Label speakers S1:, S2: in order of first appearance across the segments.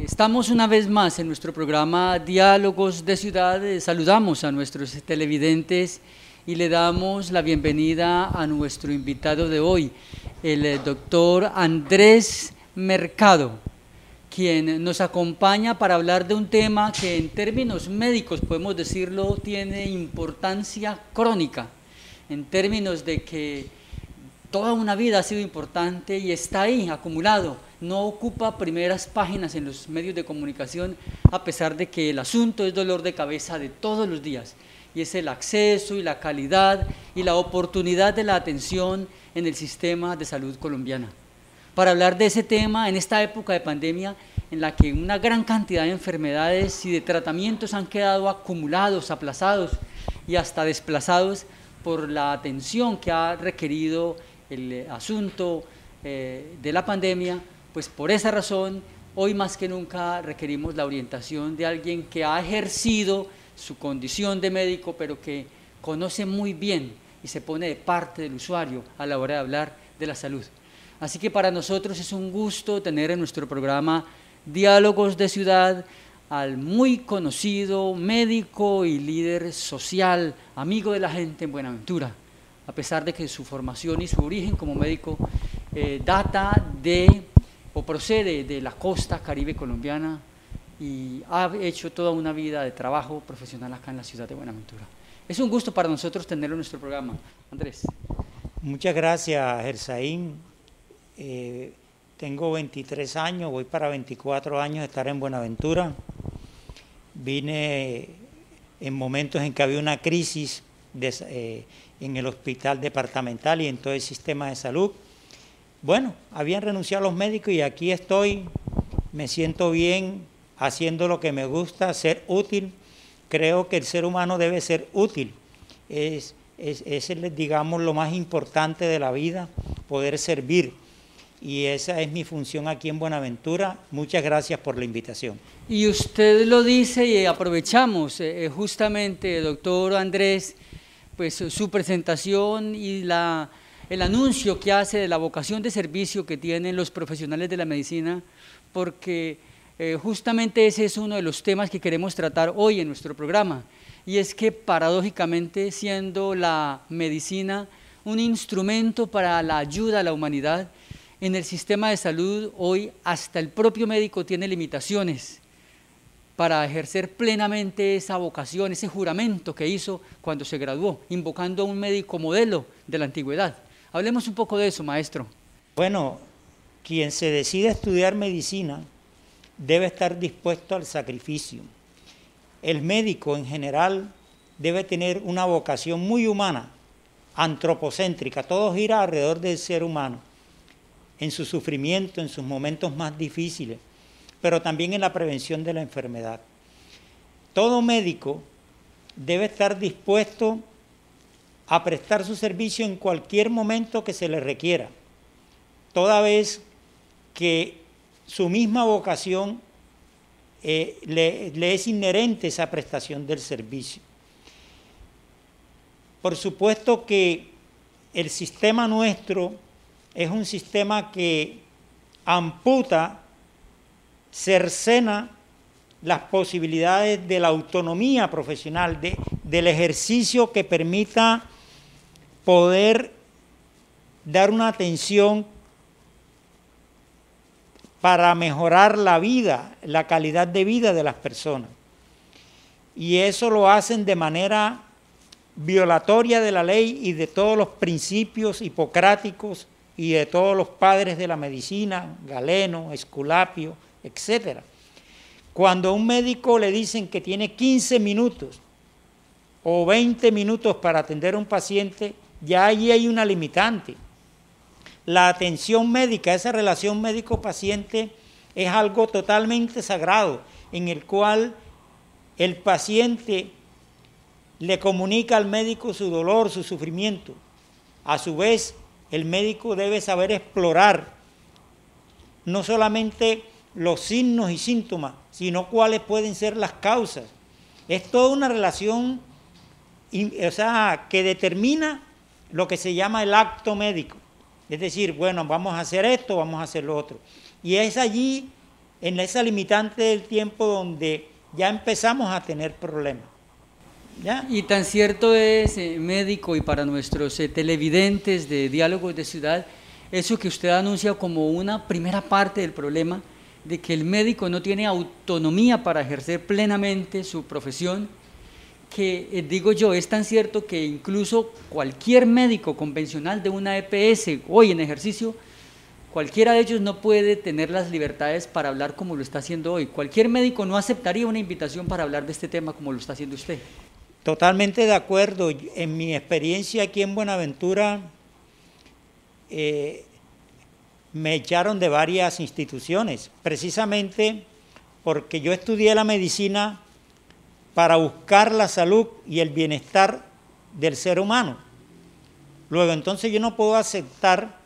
S1: Estamos una vez más en nuestro programa Diálogos de Ciudad. Saludamos a nuestros televidentes y le damos la bienvenida a nuestro invitado de hoy, el doctor Andrés Mercado, quien nos acompaña para hablar de un tema que en términos médicos, podemos decirlo, tiene importancia crónica, en términos de que toda una vida ha sido importante y está ahí acumulado. No ocupa primeras páginas en los medios de comunicación, a pesar de que el asunto es dolor de cabeza de todos los días, y es el acceso y la calidad y la oportunidad de la atención en el sistema de salud colombiana. Para hablar de ese tema en esta época de pandemia, en la que una gran cantidad de enfermedades y de tratamientos han quedado acumulados, aplazados y hasta desplazados por la atención que ha requerido el asunto de la pandemia, pues por esa razón, hoy más que nunca requerimos la orientación de alguien que ha ejercido su condición de médico, pero que conoce muy bien y se pone de parte del usuario a la hora de hablar de la salud. Así que para nosotros es un gusto tener en nuestro programa Diálogos de Ciudad al muy conocido médico y líder social, amigo de la gente en Buenaventura, a pesar de que su formación y su origen como médico data de o procede de la costa caribe colombiana y ha hecho toda una vida de trabajo profesional acá en la ciudad de Buenaventura. Es un gusto para nosotros tenerlo en nuestro programa. Andrés.
S2: Muchas gracias, Gersaín. Tengo 23 años, voy para 24 años de estar en Buenaventura. Vine en momentos en que había una crisis en el hospital departamental y en todo el sistema de salud. Bueno, habían renunciado los médicos y aquí estoy, me siento bien, haciendo lo que me gusta, ser útil. Creo que el ser humano debe ser útil, es digamos lo más importante de la vida, poder servir. Y esa es mi función aquí en Buenaventura. Muchas gracias por la invitación.
S1: Y usted lo dice y aprovechamos justamente, doctor Andrés, pues su presentación y el anuncio que hace de la vocación de servicio que tienen los profesionales de la medicina, porque justamente ese es uno de los temas que queremos tratar hoy en nuestro programa, y es que paradójicamente, siendo la medicina un instrumento para la ayuda a la humanidad, en el sistema de salud hoy hasta el propio médico tiene limitaciones para ejercer plenamente esa vocación, ese juramento que hizo cuando se graduó, invocando a un médico modelo de la antigüedad. Hablemos un poco de eso, maestro.
S2: Bueno, quien se decide a estudiar medicina debe estar dispuesto al sacrificio. El médico en general debe tener una vocación muy humana, antropocéntrica, todo gira alrededor del ser humano, en su sufrimiento, en sus momentos más difíciles, pero también en la prevención de la enfermedad. Todo médico debe estar dispuesto a prestar su servicio en cualquier momento que se le requiera, toda vez que su misma vocación le es inherente esa prestación del servicio. Por supuesto que el sistema nuestro es un sistema que amputa, cercena las posibilidades de la autonomía profesional, del ejercicio que permita poder dar una atención para mejorar la vida, la calidad de vida de las personas. Y eso lo hacen de manera violatoria de la ley y de todos los principios hipocráticos y de todos los padres de la medicina, Galeno, Esculapio, etc. Cuando a un médico le dicen que tiene 15 minutos o 20 minutos para atender a un paciente, ya allí hay una limitante. La atención médica, esa relación médico-paciente, es algo totalmente sagrado, en el cual el paciente le comunica al médico su dolor, su sufrimiento. A su vez, el médico debe saber explorar no solamente los signos y síntomas, sino cuáles pueden ser las causas. Es toda una relación, que determina lo que se llama el acto médico. Es decir, bueno, vamos a hacer esto, vamos a hacer lo otro. Y es allí, en esa limitante del tiempo, donde ya empezamos a tener problemas. ¿Ya?
S1: Y tan cierto es, médico, y para nuestros televidentes de Diálogos de Ciudad, eso que usted anuncia como una primera parte del problema, de que el médico no tiene autonomía para ejercer plenamente su profesión, que digo yo, es tan cierto que incluso cualquier médico convencional de una EPS hoy en ejercicio, cualquiera de ellos no puede tener las libertades para hablar como lo está haciendo hoy. Cualquier médico no aceptaría una invitación para hablar de este tema como lo está haciendo usted.
S2: Totalmente de acuerdo. En mi experiencia aquí en Buenaventura, me echaron de varias instituciones, precisamente porque yo estudié la medicina para buscar la salud y el bienestar del ser humano. Luego, entonces yo no puedo aceptar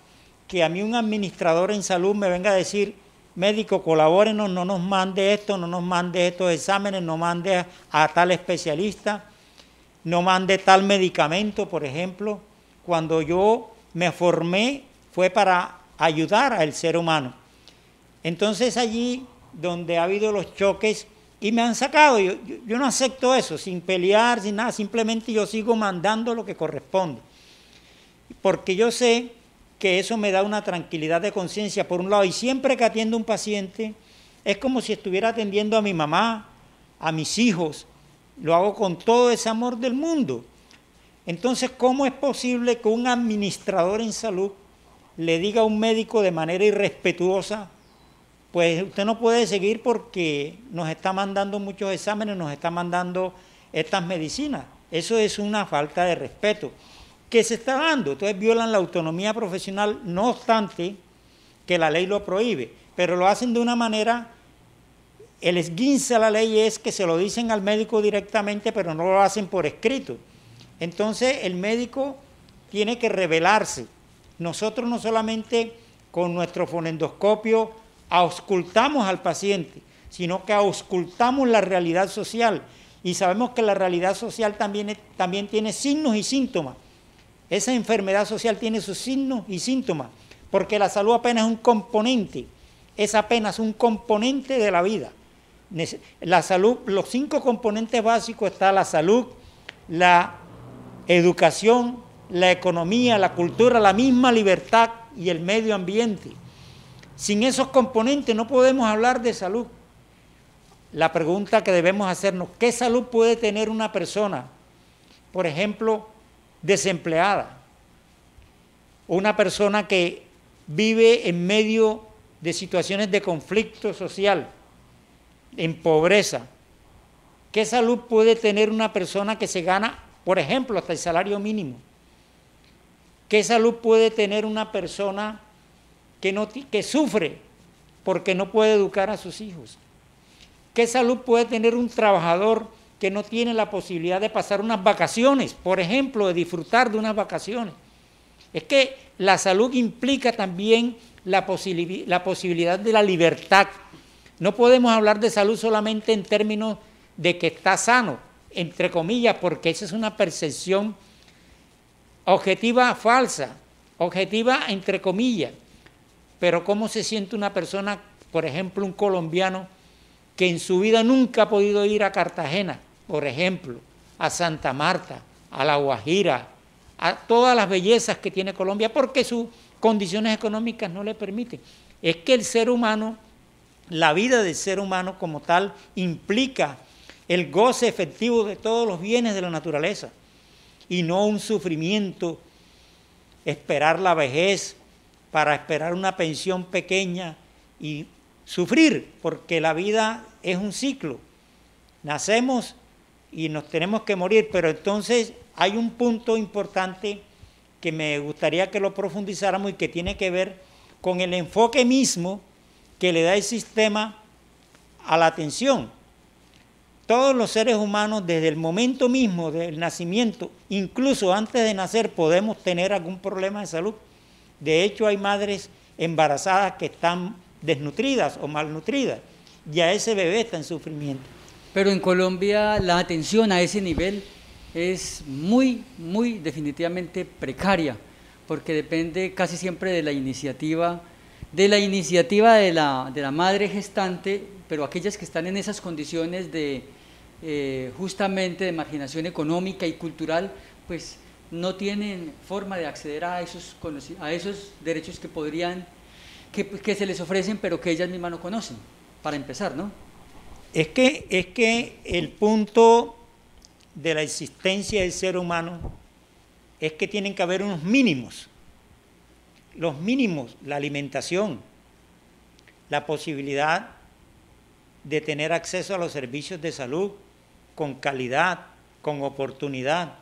S2: que a mí un administrador en salud me venga a decir, médico, colabórenos, no nos mande esto, no nos mande estos exámenes, no mande a tal especialista, no mande tal medicamento, por ejemplo. Cuando yo me formé fue para ayudar al ser humano. Entonces allí donde ha habido los choques y me han sacado, yo no acepto eso, sin pelear, sin nada, simplemente yo sigo mandando lo que corresponde. Porque yo sé que eso me da una tranquilidad de conciencia por un lado, y siempre que atiendo a un paciente es como si estuviera atendiendo a mi mamá, a mis hijos, lo hago con todo ese amor del mundo. Entonces, ¿cómo es posible que un administrador en salud le diga a un médico de manera irrespetuosa, pues usted no puede seguir porque nos está mandando muchos exámenes, nos está mandando estas medicinas? Eso es una falta de respeto que se está dando. Entonces violan la autonomía profesional, no obstante que la ley lo prohíbe, pero lo hacen de una manera, el esguince a la ley es que se lo dicen al médico directamente, pero no lo hacen por escrito. Entonces el médico tiene que revelarse. Nosotros no solamente con nuestro fonendoscopio auscultamos al paciente, sino que auscultamos la realidad social, y sabemos que la realidad social también tiene signos y síntomas. Esa enfermedad social tiene sus signos y síntomas, porque la salud apenas es un componente, es apenas un componente de la vida. La salud, los 5 componentes básicos está la salud, la educación, la economía, la cultura, la misma libertad y el medio ambiente. Sin esos componentes no podemos hablar de salud. La pregunta que debemos hacernos, ¿qué salud puede tener una persona, por ejemplo, desempleada? Una persona que vive en medio de situaciones de conflicto social, en pobreza. ¿Qué salud puede tener una persona que se gana, por ejemplo, hasta el salario mínimo? ¿Qué salud puede tener una persona que sufre porque no puede educar a sus hijos? ¿Qué salud puede tener un trabajador que no tiene la posibilidad de pasar unas vacaciones, por ejemplo, de disfrutar de unas vacaciones? Es que la salud implica también la posibilidad de la libertad. No podemos hablar de salud solamente en términos de que está sano, entre comillas, porque esa es una percepción objetiva falsa, objetiva entre comillas. Pero ¿cómo se siente una persona, por ejemplo, un colombiano, que en su vida nunca ha podido ir a Cartagena, por ejemplo, a Santa Marta, a La Guajira, a todas las bellezas que tiene Colombia, porque sus condiciones económicas no le permiten? Es que el ser humano, la vida del ser humano como tal, implica el goce efectivo de todos los bienes de la naturaleza, y no un sufrimiento, esperar la vejez para esperar una pensión pequeña y sufrir, porque la vida es un ciclo. Nacemos y nos tenemos que morir, pero entonces hay un punto importante que me gustaría que lo profundizáramos y que tiene que ver con el enfoque mismo que le da el sistema a la atención. Todos los seres humanos, desde el momento mismo del nacimiento, incluso antes de nacer, podemos tener algún problema de salud. De hecho, hay madres embarazadas que están desnutridas o malnutridas. Ya ese bebé está en sufrimiento.
S1: Pero en Colombia la atención a ese nivel es muy definitivamente precaria, porque depende casi siempre de la iniciativa de la madre gestante, pero aquellas que están en esas condiciones de justamente de marginación económica y cultural, pues no tienen forma de acceder a esos derechos que podrían, que se les ofrecen, pero que ellas mismas no conocen, para empezar, ¿no?
S2: Es que el punto de la existencia del ser humano es que tienen que haber unos mínimos. Los mínimos, la alimentación, la posibilidad de tener acceso a los servicios de salud con calidad, con oportunidad,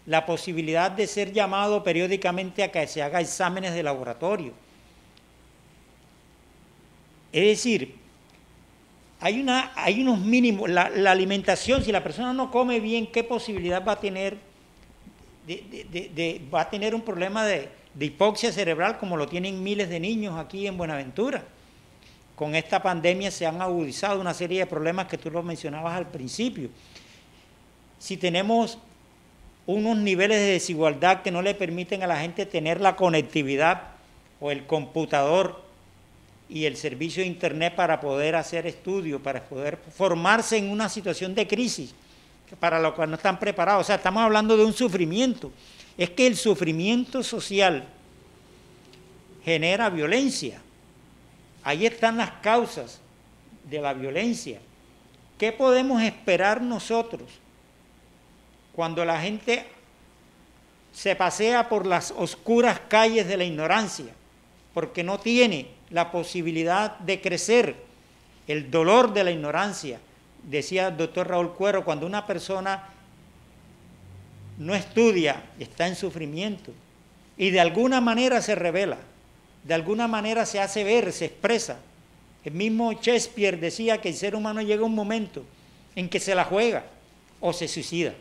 S2: la posibilidad de ser llamado periódicamente a que se haga exámenes de laboratorio. Es decir, hay unos mínimos, la alimentación, si la persona no come bien, ¿qué posibilidad va a tener va a tener un problema de hipoxia cerebral como lo tienen miles de niños aquí en Buenaventura? Con esta pandemia se han agudizado una serie de problemas que tú lo mencionabas al principio. Si tenemos unos niveles de desigualdad que no le permiten a la gente tener la conectividad o el computador y el servicio de internet para poder hacer estudios, para poder formarse en una situación de crisis, para lo cual no están preparados. O sea, estamos hablando de un sufrimiento. Es que el sufrimiento social genera violencia. Ahí están las causas de la violencia. ¿Qué podemos esperar nosotros cuando la gente se pasea por las oscuras calles de la ignorancia? Porque no tiene la posibilidad de crecer, el dolor de la ignorancia. Decía el doctor Raúl Cuero, cuando una persona no estudia, está en sufrimiento y de alguna manera se revela, de alguna manera se hace ver, se expresa. El mismo Shakespeare decía que el ser humano llega a un momento en que se la juega o se suicida.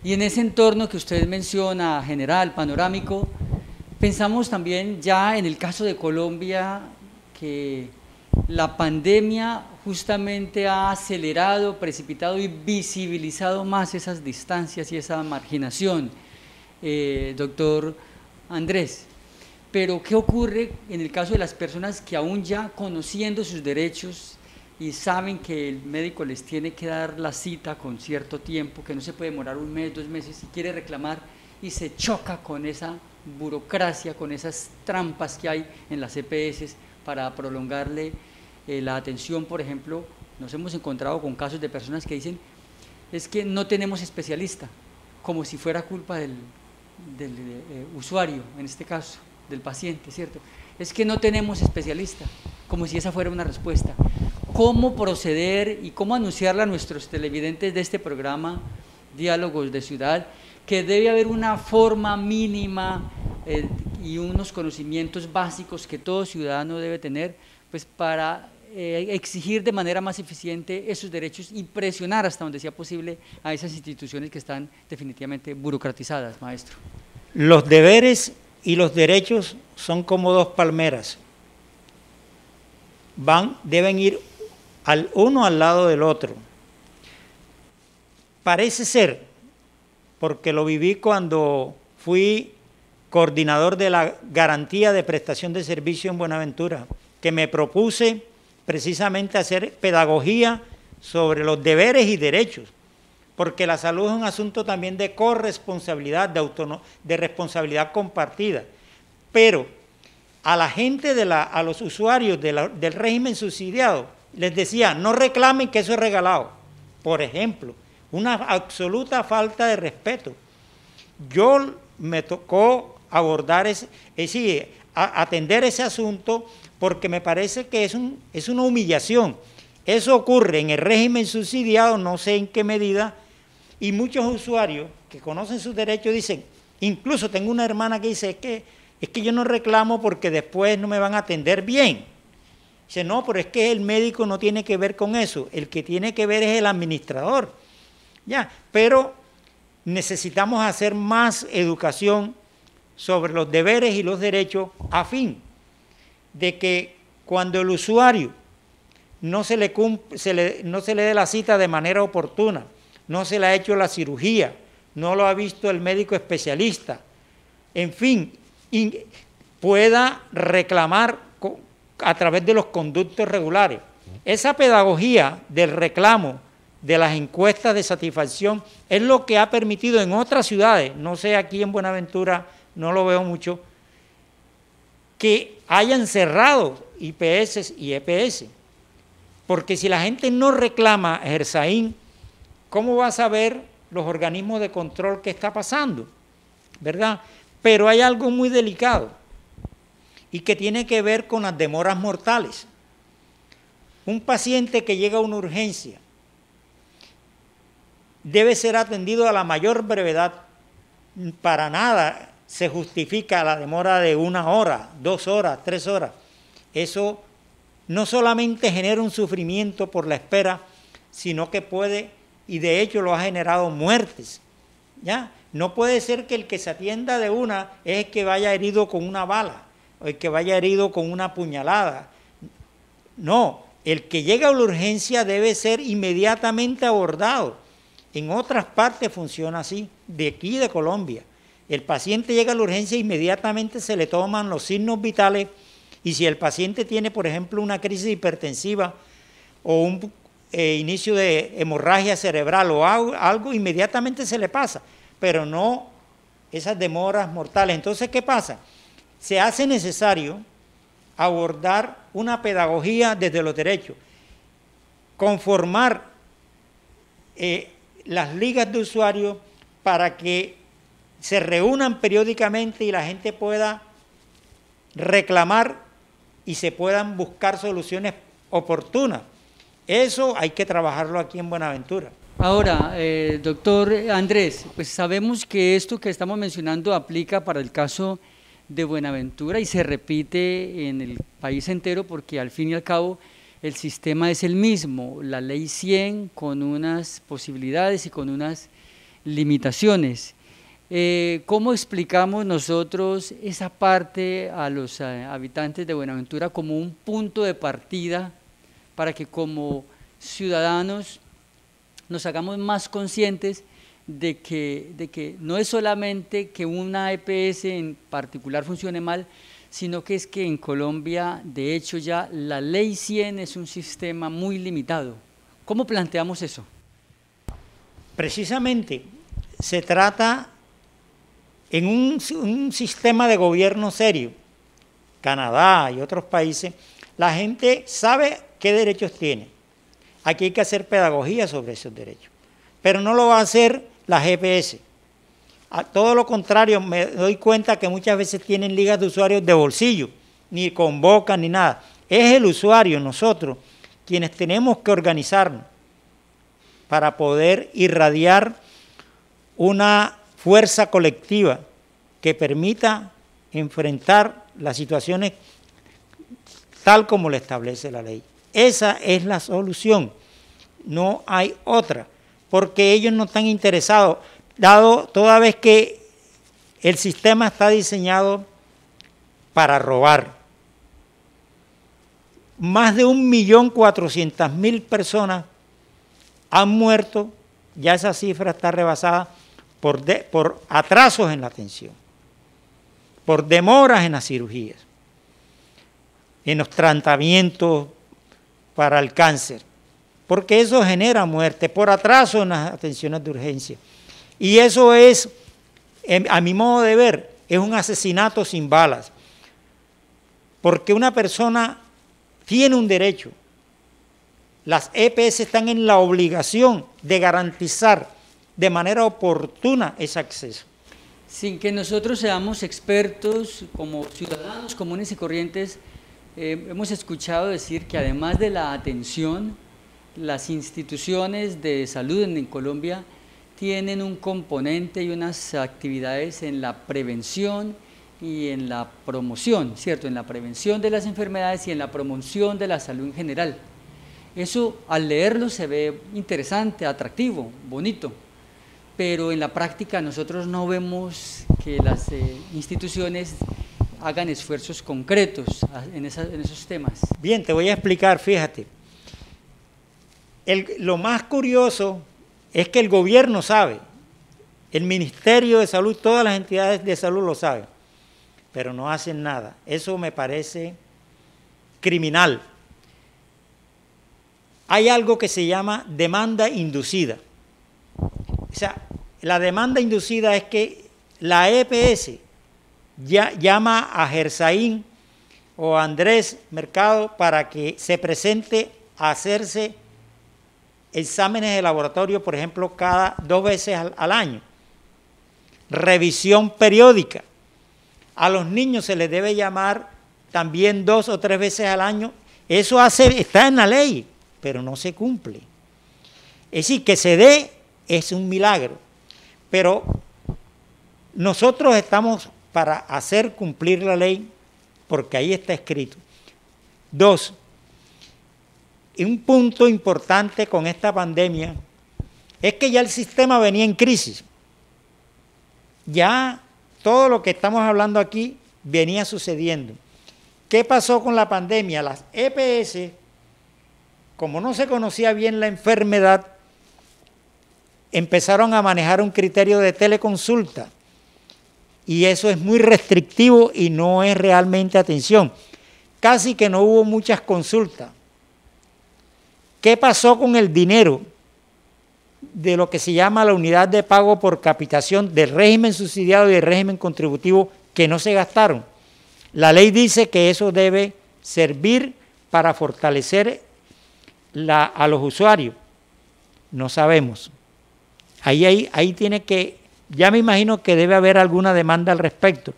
S1: Y en ese entorno que usted menciona, general, panorámico, pensamos también ya en el caso de Colombia que la pandemia justamente ha acelerado, precipitado y visibilizado más esas distancias y esa marginación, doctor Andrés. Pero ¿qué ocurre en el caso de las personas que aún ya conociendo sus derechos y saben que el médico les tiene que dar la cita con cierto tiempo, que no se puede demorar 1 mes, 2 meses, y quiere reclamar y se choca con esa burocracia, con esas trampas que hay en las EPS para prolongarle la atención? Por ejemplo, nos hemos encontrado con casos de personas que dicen, es que no tenemos especialista, como si fuera culpa del usuario, en este caso, del paciente, ¿cierto? Es que no tenemos especialista, como si esa fuera una respuesta. ¿Cómo proceder y cómo anunciarle a nuestros televidentes de este programa, Diálogos de Ciudad, que debe haber una forma mínima y unos conocimientos básicos que todo ciudadano debe tener, pues para exigir de manera más eficiente esos derechos y presionar hasta donde sea posible a esas instituciones que están definitivamente burocratizadas, maestro?
S2: Los deberes y los derechos son como 2 palmeras. Deben ir uno al lado del otro. Parece ser, porque lo viví cuando fui coordinador de la garantía de prestación de servicio en Buenaventura, que me propuse precisamente hacer pedagogía sobre los deberes y derechos, porque la salud es un asunto también de corresponsabilidad, de responsabilidad compartida. Pero a la gente, a los usuarios del régimen subsidiado, les decía, no reclamen que eso es regalado. Por ejemplo, una absoluta falta de respeto. Me tocó abordar atender ese asunto porque me parece que es una humillación. Eso ocurre en el régimen subsidiado, no sé en qué medida, y muchos usuarios que conocen sus derechos dicen, incluso tengo una hermana que dice, es que yo no reclamo porque después no me van a atender bien. Dice, no, pero es que el médico no tiene que ver con eso, el que tiene que ver es el administrador. Ya, pero necesitamos hacer más educación sobre los deberes y los derechos a fin de que cuando el usuario no se le dé la cita de manera oportuna, no se le ha hecho la cirugía, no lo ha visto el médico especialista, en fin, pueda reclamar a través de los conductos regulares. Esa pedagogía del reclamo, de las encuestas de satisfacción, es lo que ha permitido en otras ciudades, no sé, aquí en Buenaventura no lo veo mucho, que hayan cerrado IPS y EPS. Porque si la gente no reclama Gersaín, ¿cómo va a saber los organismos de control qué está pasando? ¿Verdad? Pero hay algo muy delicado y que tiene que ver con las demoras mortales. Un paciente que llega a una urgencia debe ser atendido a la mayor brevedad. Para nada se justifica la demora de 1 hora, 2 horas, 3 horas. Eso no solamente genera un sufrimiento por la espera, sino que puede, y de hecho lo ha generado, muertes. ¿Ya? No puede ser que el que se atienda de una es el que vaya herido con una bala, o el que vaya herido con una puñalada. No, el que llega a la urgencia debe ser inmediatamente abordado. En otras partes funciona así, de aquí de Colombia. El paciente llega a la urgencia e inmediatamente se le toman los signos vitales y si el paciente tiene, por ejemplo, una crisis hipertensiva o un inicio de hemorragia cerebral o algo, inmediatamente se le pasa, pero no esas demoras mortales. Entonces, ¿qué pasa? Se hace necesario abordar una pedagogía desde los derechos, conformar las ligas de usuarios para que se reúnan periódicamente y la gente pueda reclamar y se puedan buscar soluciones oportunas. Eso hay que trabajarlo aquí en Buenaventura.
S1: Ahora, doctor Andrés, pues sabemos que esto que estamos mencionando aplica para el caso de Buenaventura y se repite en el país entero porque al fin y al cabo el sistema es el mismo, la ley 100 con unas posibilidades y con unas limitaciones. ¿Cómo explicamos nosotros esa parte a los habitantes de Buenaventura como un punto de partida para que como ciudadanos nos hagamos más conscientes de que no es solamente que una EPS en particular funcione mal, sino que es que en Colombia, de hecho, ya la ley 100 es un sistema muy limitado? ¿Cómo planteamos eso?
S2: Precisamente, se trata en un sistema de gobierno serio, Canadá y otros países, la gente sabe qué derechos tiene. Aquí hay que hacer pedagogía sobre esos derechos, pero no lo va a hacer la GPS. A todo lo contrario, me doy cuenta que muchas veces tienen ligas de usuarios de bolsillo, ni convocan ni nada. Es el usuario, nosotros, quienes tenemos que organizarnos para poder irradiar una fuerza colectiva que permita enfrentar las situaciones tal como lo establece la ley. Esa es la solución, no hay otra, porque ellos no están interesados, dado toda vez que el sistema está diseñado para robar. Más de 1.400.000 personas han muerto, ya esa cifra está rebasada, por atrasos en la atención, por demoras en las cirugías, en los tratamientos para el cáncer, porque eso genera muerte, por atraso en las atenciones de urgencia. Y eso es, a mi modo de ver, es un asesinato sin balas, porque una persona tiene un derecho. Las EPS están en la obligación de garantizar de manera oportuna ese acceso.
S1: Sin que nosotros seamos expertos, como ciudadanos comunes y corrientes, hemos escuchado decir que además de la atención, las instituciones de salud en Colombia tienen un componente y unas actividades en la prevención y en la promoción, ¿cierto? En la prevención de las enfermedades y en la promoción de la salud en general. Eso al leerlo se ve interesante, atractivo, bonito, pero en la práctica nosotros no vemos que las instituciones hagan esfuerzos concretos en esos temas.
S2: Bien, te voy a explicar, fíjate. Lo más curioso es que el gobierno sabe, el Ministerio de Salud, todas las entidades de salud lo saben, pero no hacen nada. Eso me parece criminal. Hay algo que se llama demanda inducida. O sea, la demanda inducida es que la EPS llama a Gersaín o a Andrés Mercado para que se presente a hacerse exámenes de laboratorio, por ejemplo, cada 2 veces al año. Revisión periódica. A los niños se les debe llamar también 2 o 3 veces al año. Eso está en la ley, pero no se cumple. Es decir, que se dé es un milagro, pero nosotros estamos para hacer cumplir la ley, porque ahí está escrito. 2, un punto importante con esta pandemia es que ya el sistema venía en crisis. Ya todo lo que estamos hablando aquí venía sucediendo. ¿Qué pasó con la pandemia? Las EPS, como no se conocía bien la enfermedad, empezaron a manejar un criterio de teleconsulta. Y eso es muy restrictivo y no es realmente atención. Casi que no hubo muchas consultas. ¿Qué pasó con el dinero de lo que se llama la unidad de pago por capitación del régimen subsidiado y del régimen contributivo que no se gastaron? La ley dice que eso debe servir para fortalecer a los usuarios. No sabemos. Ahí tiene que, ya me imagino que debe haber alguna demanda al respecto.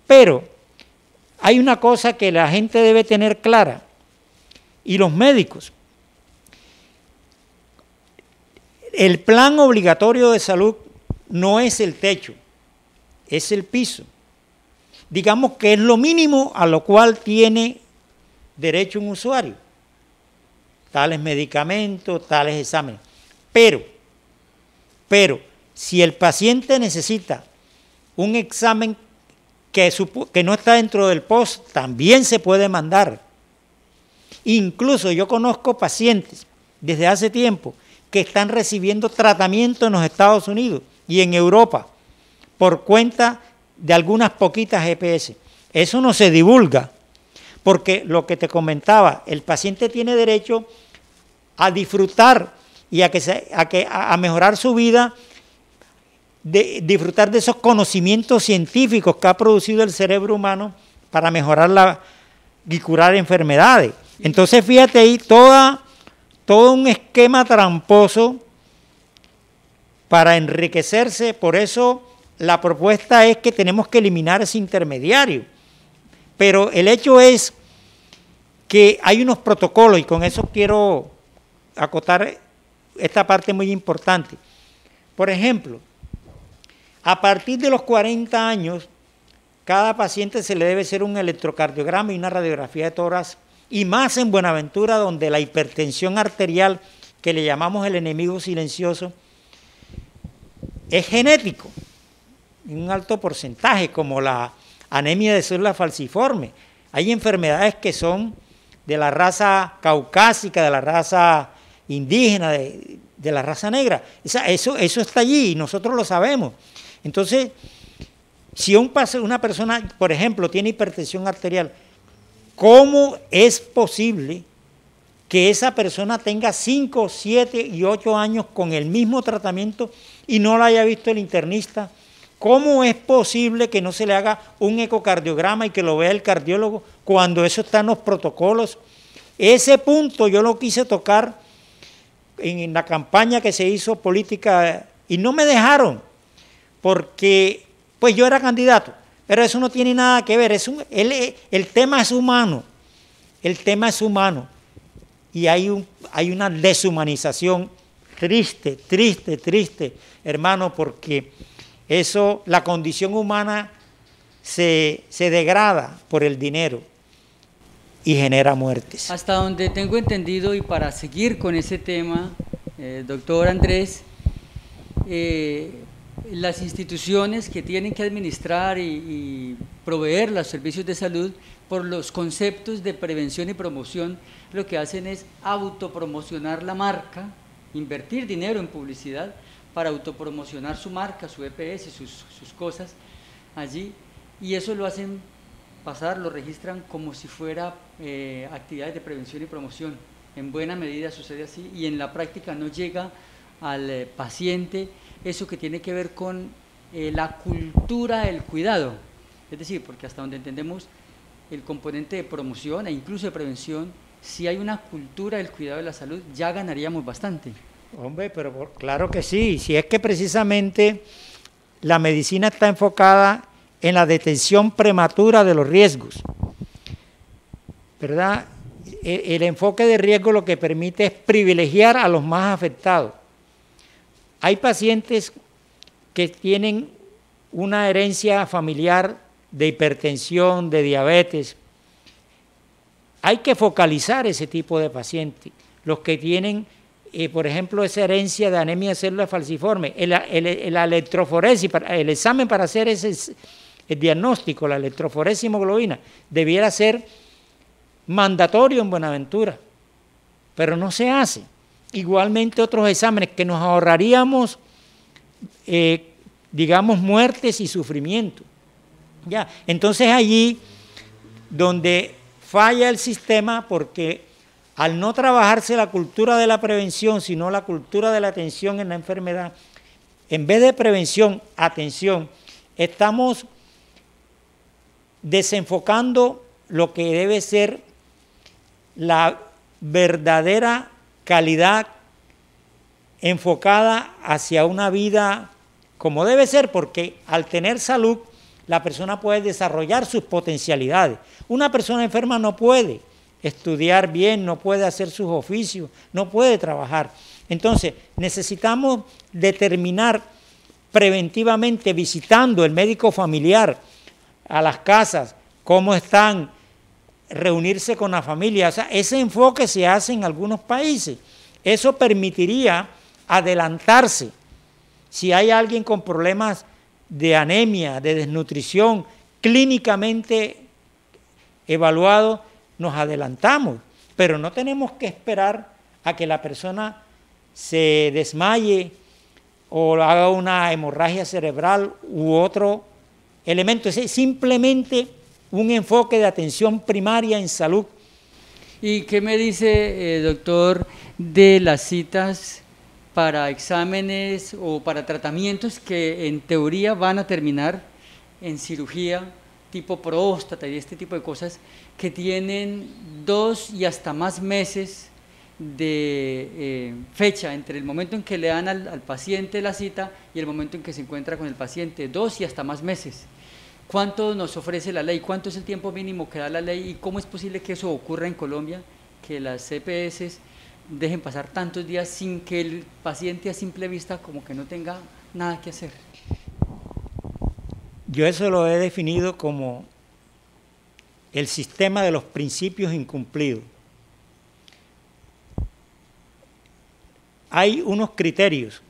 S2: Pero hay una cosa que la gente debe tener clara, y los médicos. El plan obligatorio de salud no es el techo, es el piso. Digamos que es lo mínimo a lo cual tiene derecho un usuario. Tales medicamentos, tales exámenes. Pero, si el paciente necesita un examen que no está dentro del POS, también se puede mandar. Incluso yo conozco pacientes desde hace tiempo que están recibiendo tratamiento en los Estados Unidos y en Europa por cuenta de algunas poquitas EPS. Eso no se divulga, porque lo que te comentaba, el paciente tiene derecho a disfrutar y a mejorar su vida, disfrutar de esos conocimientos científicos que ha producido el cerebro humano para mejorar y curar enfermedades. Entonces, fíjate ahí, todo un esquema tramposo para enriquecerse. Por eso la propuesta es que tenemos que eliminar ese intermediario. Pero el hecho es que hay unos protocolos, y con eso quiero acotar esta parte muy importante. Por ejemplo, a partir de los 40 años, cada paciente se le debe hacer un electrocardiograma y una radiografía de tórax, y más en Buenaventura, donde la hipertensión arterial, que le llamamos el enemigo silencioso, es genético, en un alto porcentaje, como la anemia de células falciformes. Hay enfermedades que son de la raza caucásica, de la raza indígena, de la raza negra. Eso está allí y nosotros lo sabemos. Entonces, si una persona, por ejemplo, tiene hipertensión arterial, ¿cómo es posible que esa persona tenga 5, 7 y 8 años con el mismo tratamiento y no lo haya visto el internista? ¿Cómo es posible que no se le haga un ecocardiograma y que lo vea el cardiólogo cuando eso está en los protocolos? Ese punto yo lo quise tocar en la campaña que se hizo política y no me dejaron, porque pues yo era candidato, pero eso no tiene nada que ver. El tema es humano, y hay una deshumanización triste, hermano, porque la condición humana se degrada por el dinero y genera muertes.
S1: Hasta donde tengo entendido, y para seguir con ese tema, doctor Andrés, las instituciones que tienen que administrar y proveer los servicios de salud, por los conceptos de prevención y promoción, lo que hacen es autopromocionar la marca, invertir dinero en publicidad para autopromocionar su marca, su EPS, sus cosas allí, y eso lo hacen pasar, lo registran como si fuera actividades de prevención y promoción. En buena medida sucede así, y en la práctica no llega al paciente eso que tiene que ver con la cultura del cuidado. Es decir, porque hasta donde entendemos el componente de promoción e incluso de prevención, si hay una cultura del cuidado de la salud, ya ganaríamos bastante.
S2: Hombre, pero claro que sí, si es que precisamente la medicina está enfocada en la detección prematura de los riesgos, ¿verdad? El enfoque de riesgo lo que permite es privilegiar a los más afectados. Hay pacientes que tienen una herencia familiar de hipertensión, de diabetes. Hay que focalizar ese tipo de pacientes, los que tienen, por ejemplo, esa herencia de anemia de células falciformes. La electroforesis, el examen para hacer el diagnóstico, la electroforesis y hemoglobina, debiera ser mandatorio en Buenaventura, pero no se hace. Igualmente otros exámenes que nos ahorraríamos, digamos, muertes y sufrimiento. Ya, entonces allí donde falla el sistema, porque al no trabajarse la cultura de la prevención, sino la cultura de la atención en la enfermedad, en vez de prevención, atención, estamos desenfocando lo que debe ser la verdadera calidad enfocada hacia una vida como debe ser, porque al tener salud, la persona puede desarrollar sus potencialidades. Una persona enferma no puede estudiar bien, no puede hacer sus oficios, no puede trabajar. Entonces, necesitamos determinar preventivamente, visitando el médico familiar a las casas, cómo están, reunirse con la familia. O sea, ese enfoque se hace en algunos países. Eso permitiría adelantarse. Si hay alguien con problemas de anemia, de desnutrición, clínicamente evaluado, nos adelantamos, pero no tenemos que esperar a que la persona se desmaye o haga una hemorragia cerebral u otro elemento. Es simplemente un enfoque de atención primaria en salud.
S1: ¿Y qué me dice, doctor, de las citas para exámenes o para tratamientos que en teoría van a terminar en cirugía tipo próstata y este tipo de cosas, que tienen 2 y hasta más meses de fecha entre el momento en que le dan al paciente la cita y el momento en que se encuentra con el paciente? 2 y hasta más meses. ¿Cuánto nos ofrece la ley? ¿Cuánto es el tiempo mínimo que da la ley? ¿Y cómo es posible que eso ocurra en Colombia, que las CPS dejen pasar tantos días sin que el paciente a simple vista como que no tenga nada que hacer?
S2: Yo eso lo he definido como el sistema de los principios incumplidos. Hay unos criterios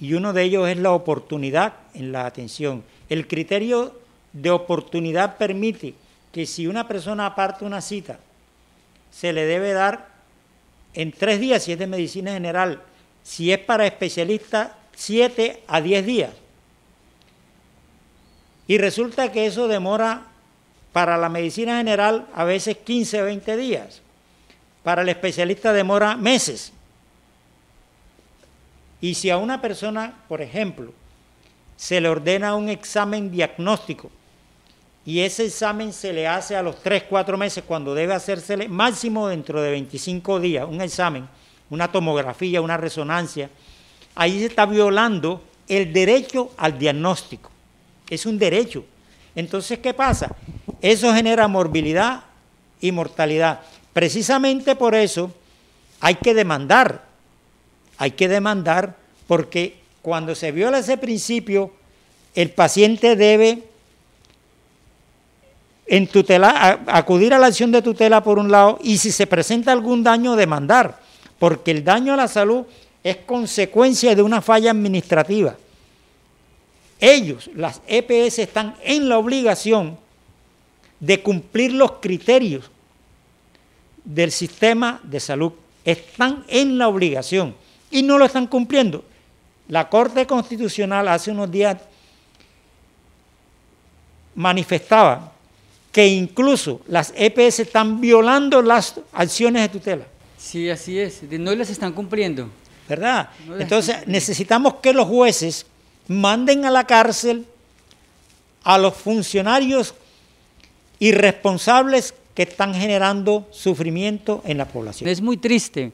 S2: y uno de ellos es la oportunidad en la atención. El criterio de oportunidad permite que si una persona aparta una cita, se le debe dar en 3 días si es de medicina general, si es para especialista 7 a 10 días. Y resulta que eso demora para la medicina general a veces 15 o 20 días. Para el especialista demora meses. Y si a una persona, por ejemplo, se le ordena un examen diagnóstico y ese examen se le hace a los 3 o 4 meses, cuando debe hacérsele máximo dentro de 25 días, un examen, una tomografía, una resonancia, ahí se está violando el derecho al diagnóstico. Es un derecho. Entonces, ¿qué pasa? Eso genera morbilidad y mortalidad. Precisamente por eso hay que demandar porque cuando se viola ese principio, el paciente debe acudir a la acción de tutela por un lado, y si se presenta algún daño, demandar, porque el daño a la salud es consecuencia de una falla administrativa. Ellos, las EPS, están en la obligación de cumplir los criterios del sistema de salud. Están en la obligación y no lo están cumpliendo. La Corte Constitucional hace unos días manifestaba que incluso las EPS están violando las acciones de tutela.
S1: Sí, así es, no las están cumpliendo.
S2: ¿Verdad? No. Entonces necesitamos que los jueces manden a la cárcel a los funcionarios irresponsables que están generando sufrimiento en la población.
S1: Es muy triste,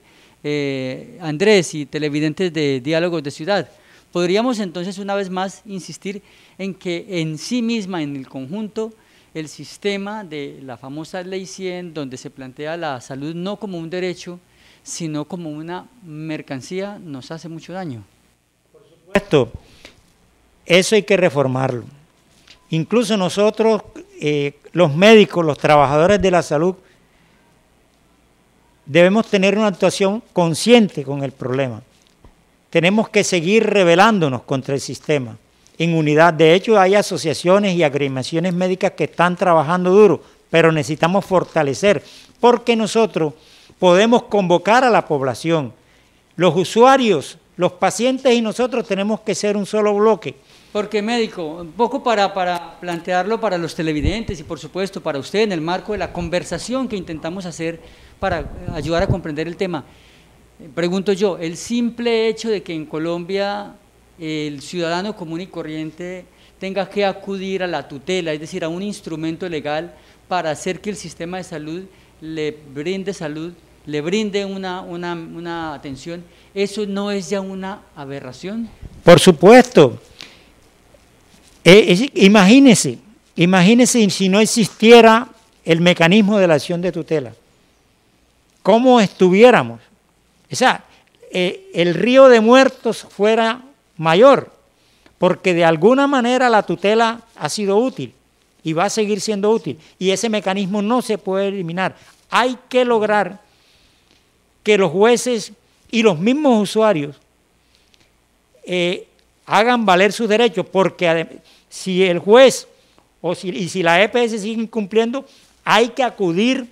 S1: Andrés y televidentes de Diálogos de Ciudad. Podríamos entonces una vez más insistir en que en sí misma, en el conjunto, el sistema de la famosa Ley 100, donde se plantea la salud no como un derecho, sino como una mercancía, nos hace mucho daño.
S2: Por supuesto, eso hay que reformarlo. Incluso nosotros, los médicos, los trabajadores de la salud, debemos tener una actuación consciente con el problema. Tenemos que seguir rebelándonos contra el sistema en unidad. De hecho, hay asociaciones y agremiaciones médicas que están trabajando duro, pero necesitamos fortalecer, porque nosotros podemos convocar a la población. Los usuarios, los pacientes y nosotros tenemos que ser un solo bloque.
S1: Porque médico, un poco para plantearlo para los televidentes y por supuesto para usted en el marco de la conversación que intentamos hacer para ayudar a comprender el tema, pregunto yo, el simple hecho de que en Colombia el ciudadano común y corriente tenga que acudir a la tutela, es decir, a un instrumento legal para hacer que el sistema de salud le brinde salud, le brinde una atención, ¿eso no es ya una aberración?
S2: Por supuesto. Imagínese si no existiera el mecanismo de la acción de tutela, ¿cómo estuviéramos? O sea, el río de muertos fuera mayor, porque de alguna manera la tutela ha sido útil y va a seguir siendo útil, y ese mecanismo no se puede eliminar. Hay que lograr que los jueces y los mismos usuarios hagan valer sus derechos, porque si el juez si la EPS sigue incumpliendo, hay que acudir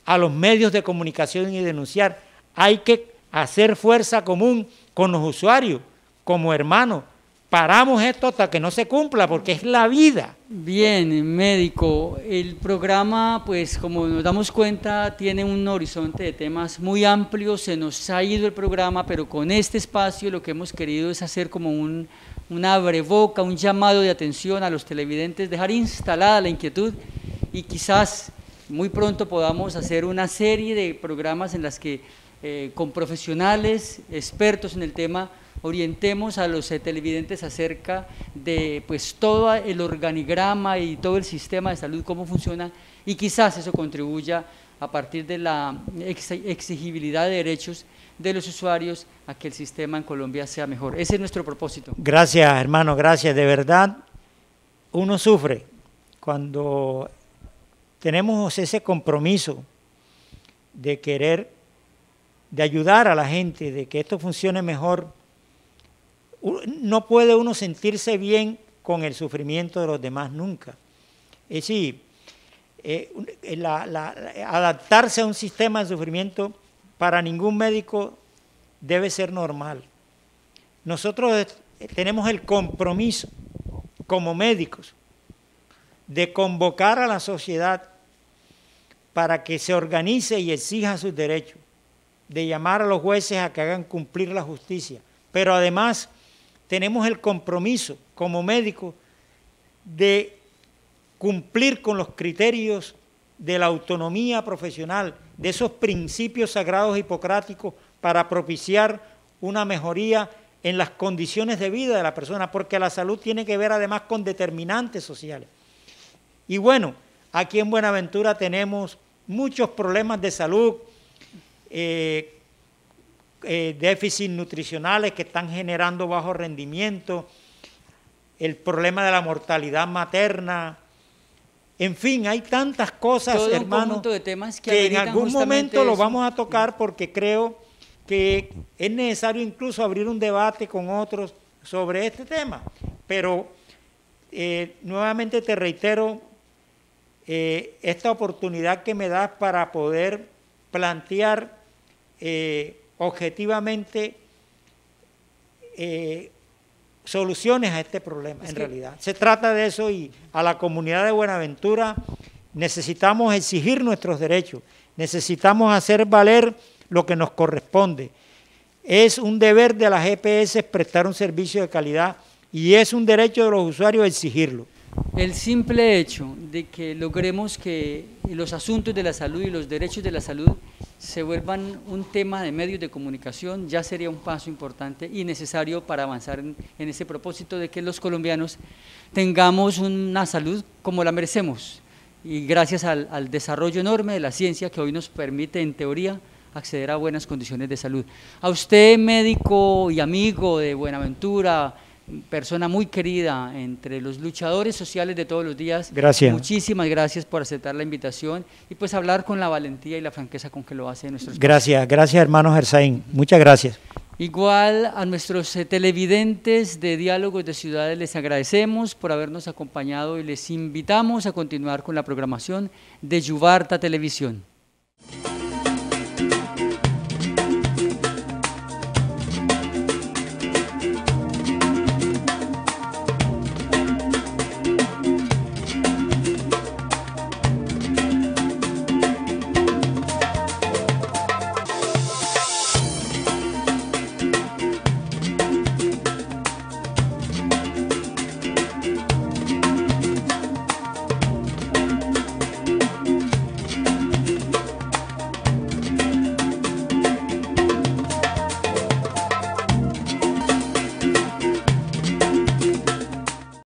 S2: a los medios de comunicación y denunciar. Hay que hacer fuerza común con los usuarios, como hermanos. Paramos esto hasta que no se cumpla, porque es la vida.
S1: Bien, médico, el programa, pues como nos damos cuenta, tiene un horizonte de temas muy amplio, se nos ha ido el programa, pero con este espacio lo que hemos querido es hacer como una abreboca, un llamado de atención a los televidentes, dejar instalada la inquietud y quizás muy pronto podamos hacer una serie de programas en las que con profesionales, expertos en el tema, orientemos a los televidentes acerca de pues todo el organigrama y todo el sistema de salud, cómo funciona, y quizás eso contribuya a partir de la exigibilidad de derechos de los usuarios a que el sistema en Colombia sea mejor. Ese es nuestro propósito.
S2: Gracias, hermano, gracias. De verdad, uno sufre cuando tenemos ese compromiso de querer, de ayudar a la gente, de que esto funcione mejor. No puede uno sentirse bien con el sufrimiento de los demás nunca. Es decir, adaptarse a un sistema de sufrimiento para ningún médico debe ser normal. Nosotros tenemos el compromiso como médicos de convocar a la sociedad para que se organice y exija sus derechos, de llamar a los jueces a que hagan cumplir la justicia, pero además tenemos el compromiso como médicos de cumplir con los criterios de la autonomía profesional, de esos principios sagrados hipocráticos para propiciar una mejoría en las condiciones de vida de la persona, porque la salud tiene que ver además con determinantes sociales. Y bueno, aquí en Buenaventura tenemos muchos problemas de salud, déficits nutricionales que están generando bajo rendimiento, el problema de la mortalidad materna, En fin, hay tantas cosas,
S1: Todo
S2: hermano,
S1: un conjunto de temas que
S2: en
S1: ameritan
S2: algún
S1: justamente
S2: momento lo
S1: eso.
S2: vamos a tocar porque creo que es necesario incluso abrir un debate con otros sobre este tema. Pero nuevamente te reitero esta oportunidad que me das para poder plantear objetivamente soluciones a este problema, en realidad. Se trata de eso y a la comunidad de Buenaventura necesitamos exigir nuestros derechos, necesitamos hacer valer lo que nos corresponde. Es un deber de las EPS prestar un servicio de calidad y es un derecho de los usuarios exigirlo.
S1: El simple hecho de que logremos que los asuntos de la salud y los derechos de la salud se vuelvan un tema de medios de comunicación ya sería un paso importante y necesario para avanzar en ese propósito de que los colombianos tengamos una salud como la merecemos y gracias al desarrollo enorme de la ciencia que hoy nos permite en teoría acceder a buenas condiciones de salud. A usted, médico y amigo de Buenaventura, persona muy querida entre los luchadores sociales de todos los días.
S2: Gracias.
S1: Muchísimas gracias por aceptar la invitación y pues hablar con la valentía y la franqueza con que lo hace nuestro espacio.
S2: Gracias hermano Gersaín, muchas gracias.
S1: Igual a nuestros televidentes de Diálogos de Ciudades les agradecemos por habernos acompañado y les invitamos a continuar con la programación de Yuvarta Televisión.